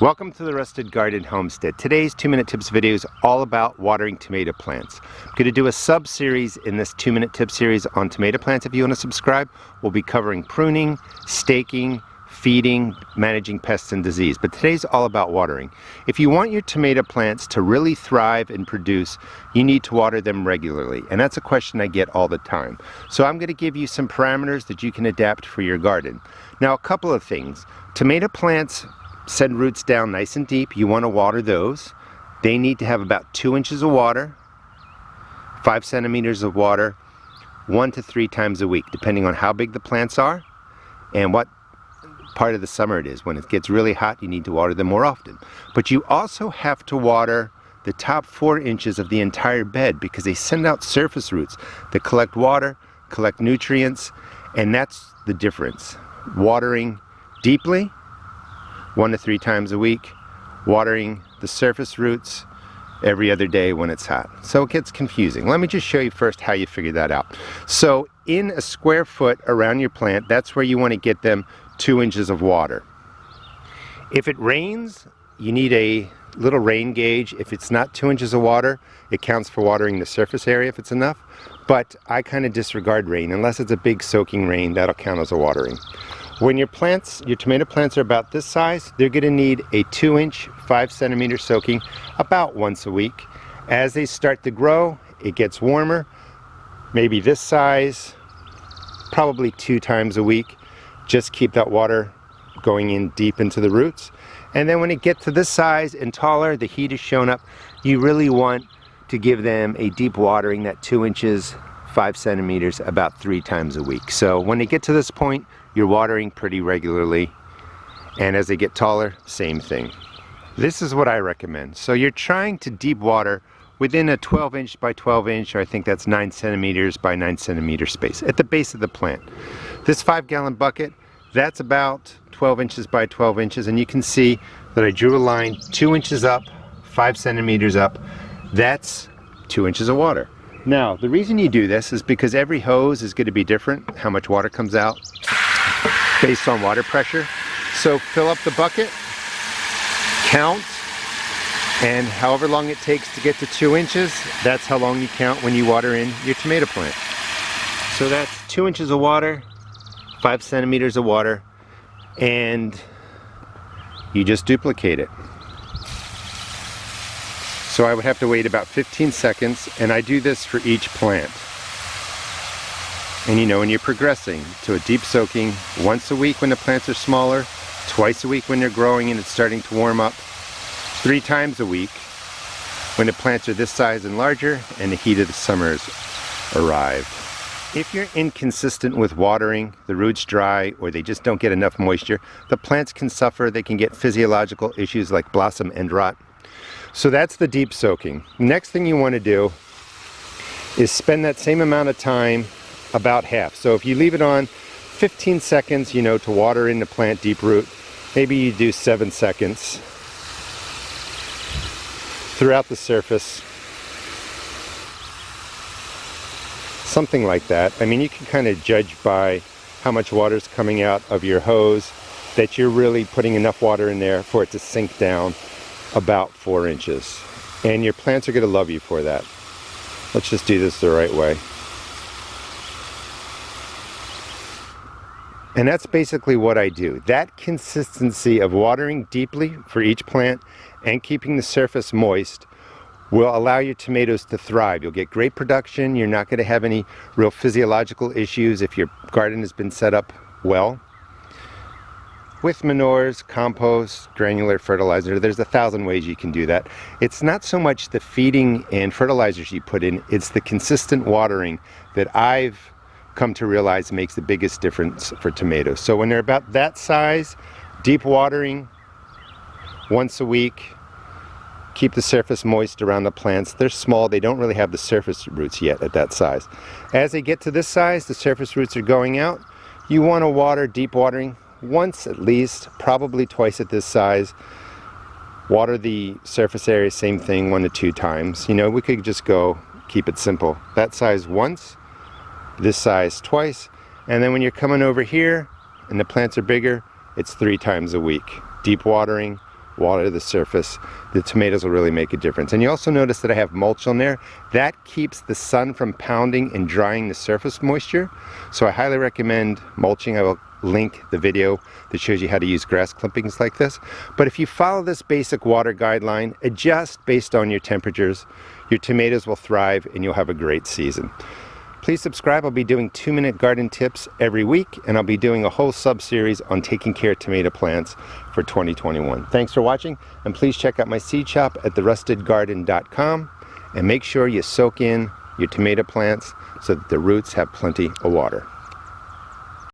Welcome to the Rusted Garden Homestead. Today's 2-minute tips video is all about watering tomato plants. I'm going to do a sub-series in this 2-minute tip series on tomato plants. If you want to subscribe, we'll be covering pruning, staking, feeding, managing pests and disease. But today's all about watering. If you want your tomato plants to really thrive and produce, you need to water them regularly. And that's a question I get all the time. So I'm going to give you some parameters that you can adapt for your garden. Now, a couple of things. Tomato plants send roots down nice and deep. You want to water those. They need to have about 2 inches of water, 5 centimeters of water, 1 to 3 times a week, depending on how big the plants are and what part of the summer it is. When it gets really hot, you need to water them more often. But you also have to water the top 4 inches of the entire bed because they send out surface roots that collect water, collect nutrients, and that's the difference. Watering deeply 1 to 3 times a week, watering the surface roots every other day when it's hot. So it gets confusing. Let me just show you first how you figure that out. So in a square foot around your plant, that's where you want to get them 2 inches of water. If it rains, you need a little rain gauge. If it's not 2 inches of water, it counts for watering the surface area if it's enough. But I kind of disregard rain. Unless it's a big soaking rain, that'll count as a watering. When your tomato plants are about this size, they're going to need a 2-inch, 5 centimeter soaking about once a week. As they start to grow, it gets warmer, maybe this size, probably 2 times a week. Just keep that water going in deep into the roots. And then when it gets to this size and taller, the heat is shown up, you really want to give them a deep watering, that 2 inches, 5 centimeters, about 3 times a week. So when they get to this point, you're watering pretty regularly, and as they get taller, same thing. This is what I recommend. So you're trying to deep water within a 12-inch by 12-inch, or I think that's 9 centimeters by 9 centimeter space at the base of the plant. This 5-gallon bucket, that's about 12 inches by 12 inches, and you can see that I drew a line 2 inches up, 5 centimeters up. That's 2 inches of water. Now, the reason you do this is because every hose is going to be different, how much water comes out based on water pressure. So fill up the bucket, count, and however long it takes to get to 2 inches, that's how long you count when you water in your tomato plant. So that's 2 inches of water, 5 centimeters of water, and you just duplicate it. So I would have to wait about 15 seconds, and I do this for each plant. And you know, when you're progressing to a deep soaking once a week when the plants are smaller, twice a week when they're growing and it's starting to warm up, 3 times a week when the plants are this size and larger and the heat of the summer has arrived. If you're inconsistent with watering, the roots dry, or they just don't get enough moisture, the plants can suffer. They can get physiological issues like blossom end rot. So that's the deep soaking. Next thing you want to do is spend that same amount of time, about half. So if you leave it on 15 seconds, you know, to water in the plant deep root, maybe you do 7 seconds throughout the surface. Something like that. I mean, you can kind of judge by how much water is coming out of your hose that you're really putting enough water in there for it to sink down about 4 inches. And your plants are going to love you for that. Let's just do this the right way. And that's basically what I do. That consistency of watering deeply for each plant and keeping the surface moist will allow your tomatoes to thrive. You'll get great production. You're not going to have any real physiological issues if your garden has been set up well. With manures, compost, granular fertilizer, there's 1,000 ways you can do that. It's not so much the feeding and fertilizers you put in, it's the consistent watering that I've come to realize makes the biggest difference for tomatoes. So when they're about that size, deep watering once a week, keep the surface moist around the plants. They're small, they don't really have the surface roots yet at that size. As they get to this size, the surface roots are going out. You want to water, deep watering, once at least, probably twice at this size. Water the surface area, same thing, 1 to 2 times. You know, we could just go, keep it simple. That size once, this size twice, and then when you're coming over here and the plants are bigger, it's 3 times a week. Deep watering water the surface, the tomatoes will really make a difference. And you also notice that I have mulch on there. That keeps the sun from pounding and drying the surface moisture. So I highly recommend mulching. I will link the video that shows you how to use grass clippings like this. But if you follow this basic water guideline, adjust based on your temperatures, your tomatoes will thrive and you'll have a great season. Please subscribe. I'll be doing 2-minute garden tips every week, and I'll be doing a whole sub-series on taking care of tomato plants for 2021. Thanks for watching, and please check out my seed shop at therustedgarden.com, and make sure you soak in your tomato plants so that the roots have plenty of water.